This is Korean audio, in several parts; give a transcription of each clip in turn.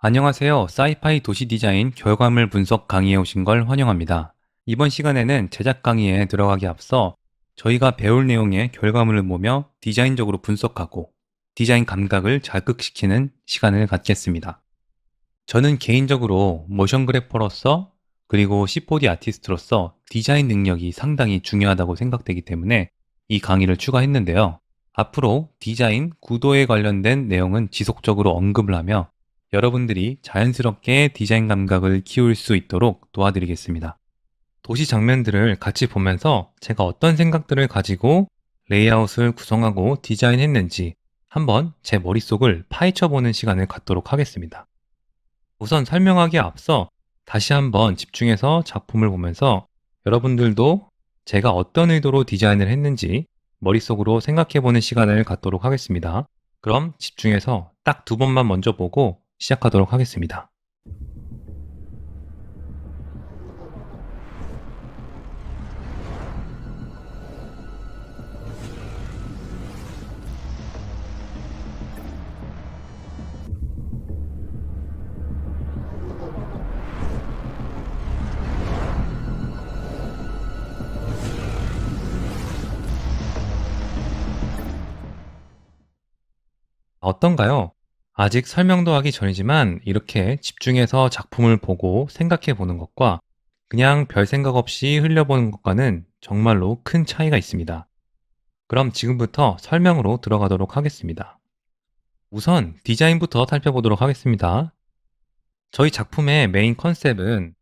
안녕하세요. 사이파이 도시 디자인 결과물 분석 강의에 오신 걸 환영합니다. 이번 시간에는 제작 강의에 들어가기 앞서 저희가 배울 내용의 결과물을 보며 디자인적으로 분석하고 디자인 감각을 자극시키는 시간을 갖겠습니다. 저는 개인적으로 모션 그래퍼로서 그리고 C4D 아티스트로서 디자인 능력이 상당히 중요하다고 생각되기 때문에 이 강의를 추가했는데요. 앞으로 디자인, 구도에 관련된 내용은 지속적으로 언급을 하며 여러분들이 자연스럽게 디자인 감각을 키울 수 있도록 도와드리겠습니다. 도시 장면들을 같이 보면서 제가 어떤 생각들을 가지고 레이아웃을 구성하고 디자인했는지 한번 제 머릿속을 파헤쳐보는 시간을 갖도록 하겠습니다. 우선 설명하기에 앞서 다시 한번 집중해서 작품을 보면서 여러분들도 제가 어떤 의도로 디자인을 했는지 머릿속으로 생각해보는 시간을 갖도록 하겠습니다. 그럼 집중해서 딱 두 번만 먼저 보고 시작하도록 하겠습니다. 어떤가요? 아직 설명도 하기 전이지만 이렇게 집중해서 작품을 보고 생각해 보는 것과 그냥 별 생각 없이 흘려보는 것과는 정말로 큰 차이가 있습니다. 그럼 지금부터 설명으로 들어가도록 하겠습니다. 우선 디자인부터 살펴보도록 하겠습니다. 저희 작품의 메인 컨셉은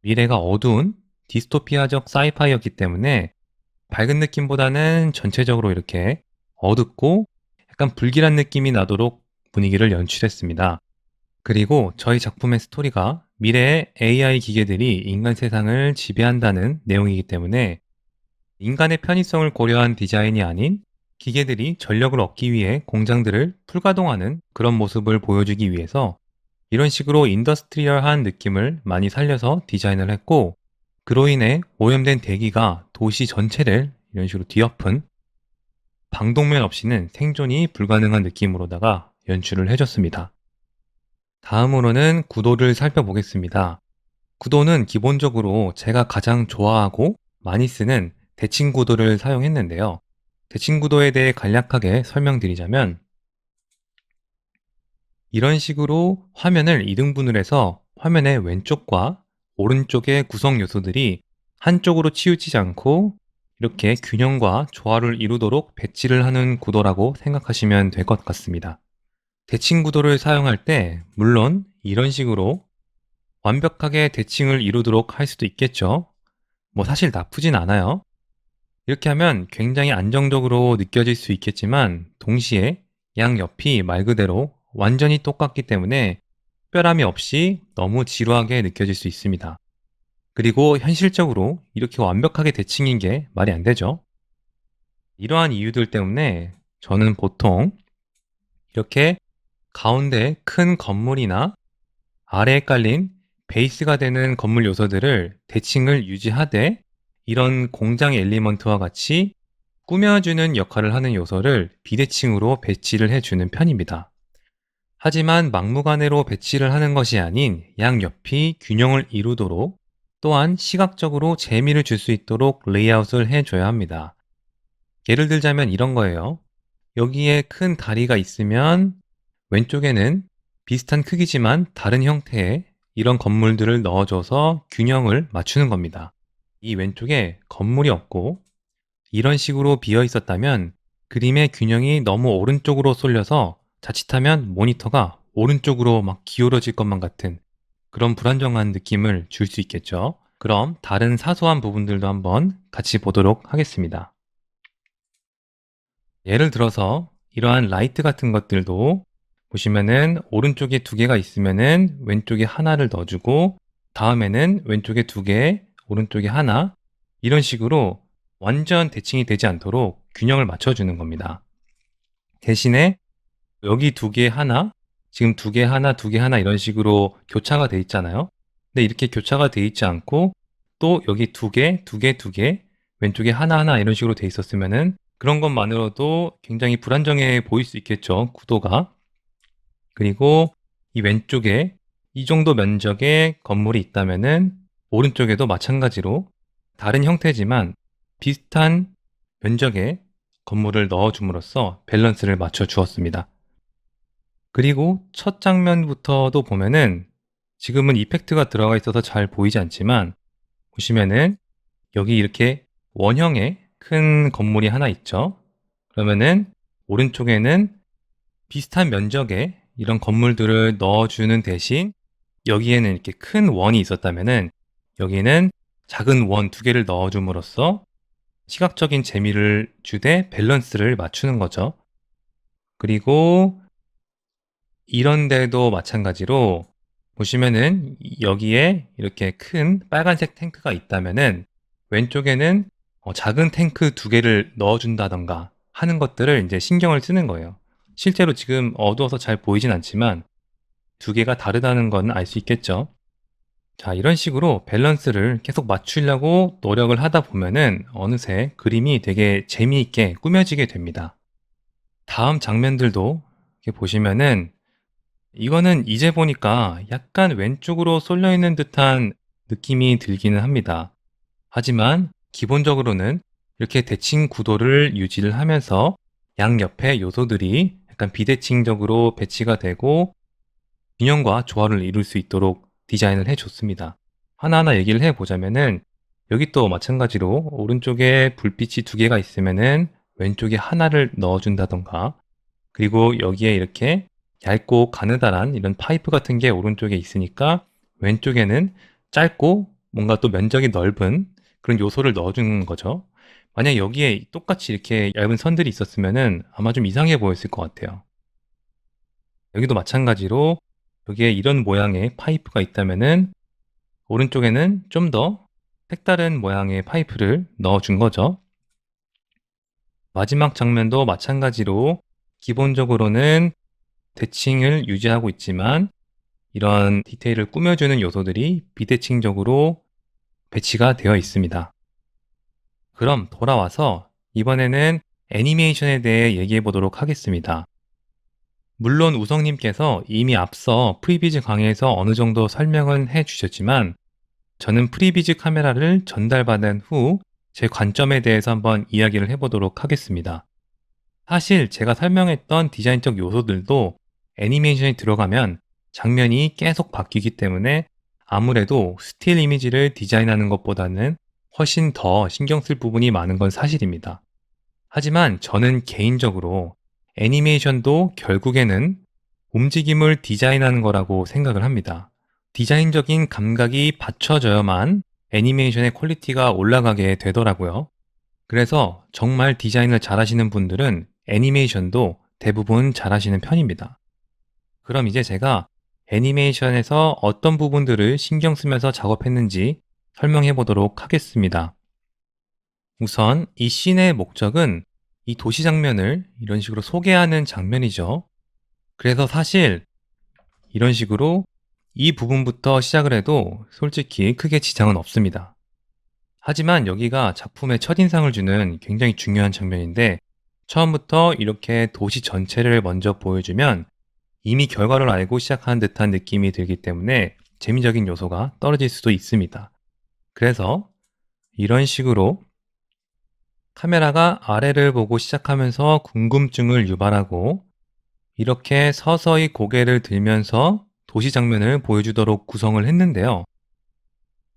미래가 어두운 디스토피아적 사이파이였기 때문에 밝은 느낌보다는 전체적으로 이렇게 어둡고 약간 불길한 느낌이 나도록 분위기를 연출했습니다. 그리고 저희 작품의 스토리가 미래의 AI 기계들이 인간 세상을 지배한다는 내용이기 때문에 인간의 편의성을 고려한 디자인이 아닌 기계들이 전력을 얻기 위해 공장들을 풀가동하는 그런 모습을 보여주기 위해서 이런 식으로 인더스트리얼한 느낌을 많이 살려서 디자인을 했고, 그로 인해 오염된 대기가 도시 전체를 이런 식으로 뒤엎은 방독면 없이는 생존이 불가능한 느낌으로다가 연출을 해줬습니다. 다음으로는 구도를 살펴보겠습니다. 구도는 기본적으로 제가 가장 좋아하고 많이 쓰는 대칭 구도를 사용했는데요. 대칭 구도에 대해 간략하게 설명드리자면 이런 식으로 화면을 2등분을 해서 화면의 왼쪽과 오른쪽의 구성 요소들이 한쪽으로 치우치지 않고 이렇게 균형과 조화를 이루도록 배치를 하는 구도라고 생각하시면 될 것 같습니다. 대칭 구도를 사용할 때 물론 이런 식으로 완벽하게 대칭을 이루도록 할 수도 있겠죠. 사실 나쁘진 않아요. 이렇게 하면 굉장히 안정적으로 느껴질 수 있겠지만 동시에 양옆이 말 그대로 완전히 똑같기 때문에 특별함이 없이 너무 지루하게 느껴질 수 있습니다. 그리고 현실적으로 이렇게 완벽하게 대칭인 게 말이 안 되죠. 이러한 이유들 때문에 저는 보통 이렇게 가운데 큰 건물이나 아래에 깔린 베이스가 되는 건물 요소들을 대칭을 유지하되 이런 공장 엘리먼트와 같이 꾸며주는 역할을 하는 요소를 비대칭으로 배치를 해주는 편입니다. 하지만 막무가내로 배치를 하는 것이 아닌 양옆이 균형을 이루도록 또한 시각적으로 재미를 줄 수 있도록 레이아웃을 해줘야 합니다. 예를 들자면 이런 거예요. 여기에 큰 다리가 있으면 왼쪽에는 비슷한 크기지만 다른 형태의 이런 건물들을 넣어줘서 균형을 맞추는 겁니다. 이 왼쪽에 건물이 없고 이런 식으로 비어 있었다면 그림의 균형이 너무 오른쪽으로 쏠려서 자칫하면 모니터가 오른쪽으로 막 기울어질 것만 같은 그런 불안정한 느낌을 줄 수 있겠죠. 그럼 다른 사소한 부분들도 한번 같이 보도록 하겠습니다. 예를 들어서 이러한 라이트 같은 것들도 보시면은 오른쪽에 두 개가 있으면은 왼쪽에 하나를 넣어주고 다음에는 왼쪽에 두 개, 오른쪽에 하나 이런 식으로 완전 대칭이 되지 않도록 균형을 맞춰주는 겁니다. 대신에 여기 두 개 하나, 지금 두 개 하나, 두 개 하나 이런 식으로 교차가 돼 있잖아요. 근데 이렇게 교차가 돼 있지 않고 또 여기 두 개, 두 개, 두 개, 왼쪽에 하나하나 이런 식으로 돼 있었으면은 그런 것만으로도 굉장히 불안정해 보일 수 있겠죠, 구도가. 그리고 이 왼쪽에 이 정도 면적의 건물이 있다면은 오른쪽에도 마찬가지로 다른 형태지만 비슷한 면적의 건물을 넣어 줌으로써 밸런스를 맞춰 주었습니다. 그리고 첫 장면부터도 보면은 지금은 이펙트가 들어가 있어서 잘 보이지 않지만 보시면은 여기 이렇게 원형의 큰 건물이 하나 있죠. 그러면은 오른쪽에는 비슷한 면적의 이런 건물들을 넣어주는 대신 여기에는 이렇게 큰 원이 있었다면은 여기는 작은 원 두 개를 넣어줌으로써 시각적인 재미를 주되 밸런스를 맞추는 거죠. 그리고 이런 데도 마찬가지로 보시면은 여기에 이렇게 큰 빨간색 탱크가 있다면은 왼쪽에는 작은 탱크 두 개를 넣어준다던가 하는 것들을 이제 신경을 쓰는 거예요. 실제로 지금 어두워서 잘 보이진 않지만 두 개가 다르다는 건 알 수 있겠죠. 자, 이런 식으로 밸런스를 계속 맞추려고 노력을 하다 보면은 어느새 그림이 되게 재미있게 꾸며지게 됩니다. 다음 장면들도 이렇게 보시면은 이거는 이제 보니까 약간 왼쪽으로 쏠려 있는 듯한 느낌이 들기는 합니다. 하지만 기본적으로는 이렇게 대칭 구도를 유지를 하면서 양옆에 요소들이 약간 비대칭적으로 배치가 되고 균형과 조화를 이룰 수 있도록 디자인을 해줬습니다. 하나하나 얘기를 해보자면은 여기 또 마찬가지로 오른쪽에 불빛이 두 개가 있으면은 왼쪽에 하나를 넣어준다던가 그리고 여기에 이렇게 얇고 가느다란 이런 파이프 같은 게 오른쪽에 있으니까 왼쪽에는 짧고 뭔가 또 면적이 넓은 그런 요소를 넣어주는 거죠. 만약 여기에 똑같이 이렇게 얇은 선들이 있었으면은 아마 좀 이상해 보였을 것 같아요. 여기도 마찬가지로 여기에 이런 모양의 파이프가 있다면은 오른쪽에는 좀 더 색다른 모양의 파이프를 넣어준 거죠. 마지막 장면도 마찬가지로 기본적으로는 대칭을 유지하고 있지만 이런 디테일을 꾸며주는 요소들이 비대칭적으로 배치가 되어 있습니다. 그럼 돌아와서 이번에는 애니메이션에 대해 얘기해 보도록 하겠습니다. 물론 우성님께서 이미 앞서 프리비즈 강의에서 어느 정도 설명은 해 주셨지만 저는 프리비즈 카메라를 전달받은 후 제 관점에 대해서 한번 이야기를 해보도록 하겠습니다. 사실 제가 설명했던 디자인적 요소들도 애니메이션이 들어가면 장면이 계속 바뀌기 때문에 아무래도 스틸 이미지를 디자인하는 것보다는 훨씬 더 신경 쓸 부분이 많은 건 사실입니다. 하지만 저는 개인적으로 애니메이션도 결국에는 움직임을 디자인하는 거라고 생각을 합니다. 디자인적인 감각이 받쳐져야만 애니메이션의 퀄리티가 올라가게 되더라고요. 그래서 정말 디자인을 잘하시는 분들은 애니메이션도 대부분 잘하시는 편입니다. 그럼 이제 제가 애니메이션에서 어떤 부분들을 신경 쓰면서 작업했는지 설명해 보도록 하겠습니다. 우선 이 씬의 목적은 이 도시 장면을 이런 식으로 소개하는 장면이죠. 그래서 사실 이런 식으로 이 부분부터 시작을 해도 솔직히 크게 지장은 없습니다. 하지만 여기가 작품의 첫인상을 주는 굉장히 중요한 장면인데 처음부터 이렇게 도시 전체를 먼저 보여주면 이미 결과를 알고 시작한 듯한 느낌이 들기 때문에 재미적인 요소가 떨어질 수도 있습니다. 그래서 이런 식으로 카메라가 아래를 보고 시작하면서 궁금증을 유발하고 이렇게 서서히 고개를 들면서 도시 장면을 보여주도록 구성을 했는데요.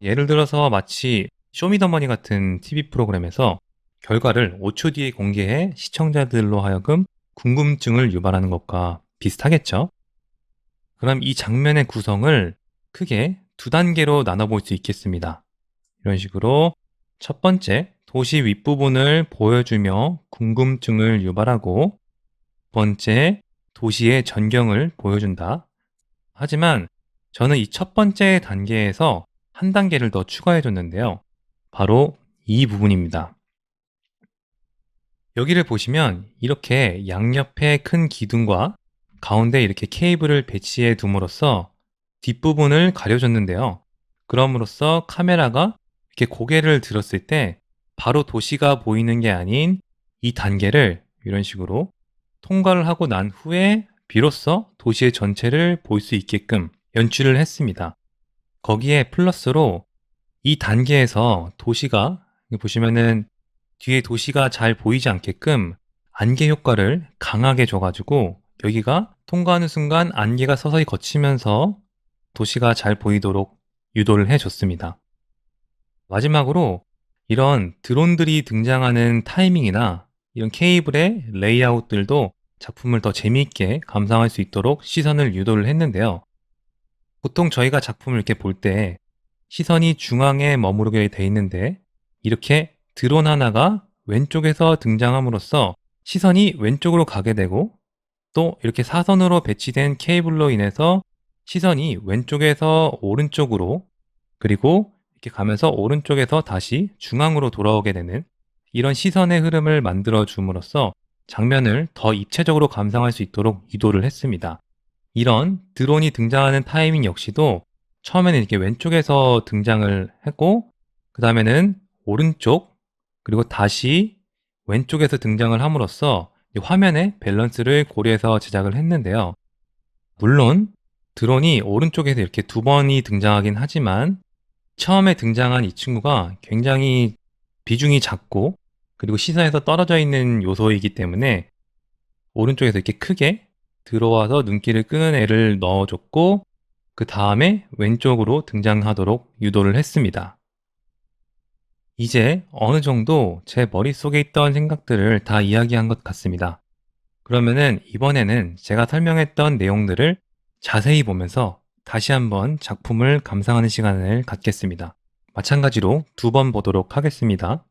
예를 들어서 마치 쇼미더머니 같은 TV 프로그램에서 결과를 5초 뒤에 공개해 시청자들로 하여금 궁금증을 유발하는 것과 비슷하겠죠? 그럼 이 장면의 구성을 크게 두 단계로 나눠볼 수 있겠습니다. 이런 식으로 첫 번째, 도시 윗부분을 보여주며 궁금증을 유발하고 두 번째, 도시의 전경을 보여준다. 하지만 저는 이 첫 번째 단계에서 한 단계를 더 추가해 줬는데요. 바로 이 부분입니다. 여기를 보시면 이렇게 양옆에 큰 기둥과 가운데 이렇게 케이블을 배치해 둠으로써 뒷부분을 가려줬는데요. 그럼으로써 카메라가 이렇게 고개를 들었을 때 바로 도시가 보이는 게 아닌 이 단계를 이런 식으로 통과를 하고 난 후에 비로소 도시의 전체를 볼 수 있게끔 연출을 했습니다. 거기에 플러스로 이 단계에서 도시가 여기 보시면은 뒤에 도시가 잘 보이지 않게끔 안개 효과를 강하게 줘가지고 여기가 통과하는 순간 안개가 서서히 걷히면서 도시가 잘 보이도록 유도를 해줬습니다. 마지막으로 이런 드론들이 등장하는 타이밍이나 이런 케이블의 레이아웃들도 작품을 더 재미있게 감상할 수 있도록 시선을 유도를 했는데요. 보통 저희가 작품을 이렇게 볼 때 시선이 중앙에 머무르게 돼 있는데 이렇게 드론 하나가 왼쪽에서 등장함으로써 시선이 왼쪽으로 가게 되고 또 이렇게 사선으로 배치된 케이블로 인해서 시선이 왼쪽에서 오른쪽으로 그리고 이렇게 가면서 오른쪽에서 다시 중앙으로 돌아오게 되는 이런 시선의 흐름을 만들어 줌으로써 장면을 더 입체적으로 감상할 수 있도록 유도를 했습니다. 이런 드론이 등장하는 타이밍 역시도 처음에는 이렇게 왼쪽에서 등장을 했고 그 다음에는 오른쪽 그리고 다시 왼쪽에서 등장을 함으로써 이 화면의 밸런스를 고려해서 제작을 했는데요. 물론 드론이 오른쪽에서 이렇게 두 번이 등장하긴 하지만 처음에 등장한 이 친구가 굉장히 비중이 작고 그리고 시선에서 떨어져 있는 요소이기 때문에 오른쪽에서 이렇게 크게 들어와서 눈길을 끄는 애를 넣어줬고 그 다음에 왼쪽으로 등장하도록 유도를 했습니다. 이제 어느 정도 제 머릿속에 있던 생각들을 다 이야기한 것 같습니다. 그러면은 이번에는 제가 설명했던 내용들을 자세히 보면서 다시 한번 작품을 감상하는 시간을 갖겠습니다. 마찬가지로 두 번 보도록 하겠습니다.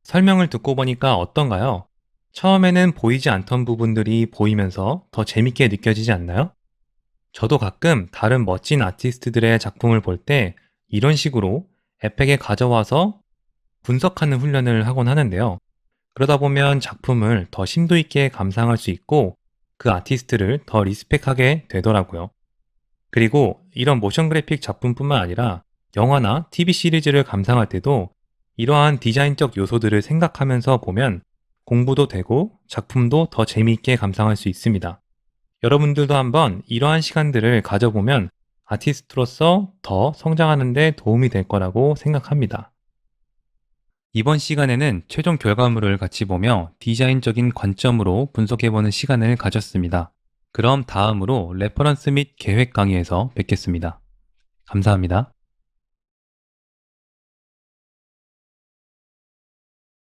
설명을 듣고 보니까 어떤가요? 처음에는 보이지 않던 부분들이 보이면서 더 재밌게 느껴지지 않나요? 저도 가끔 다른 멋진 아티스트들의 작품을 볼 때 이런 식으로 에펙에 가져와서 분석하는 훈련을 하곤 하는데요. 그러다 보면 작품을 더 심도 있게 감상할 수 있고 그 아티스트를 더 리스펙하게 되더라고요. 그리고 이런 모션 그래픽 작품뿐만 아니라 영화나 TV 시리즈를 감상할 때도 이러한 디자인적 요소들을 생각하면서 보면 공부도 되고 작품도 더 재미있게 감상할 수 있습니다. 여러분들도 한번 이러한 시간들을 가져보면 아티스트로서 더 성장하는 데 도움이 될 거라고 생각합니다. 이번 시간에는 최종 결과물을 같이 보며 디자인적인 관점으로 분석해보는 시간을 가졌습니다. 그럼 다음으로 레퍼런스 및 계획 강의에서 뵙겠습니다. 감사합니다.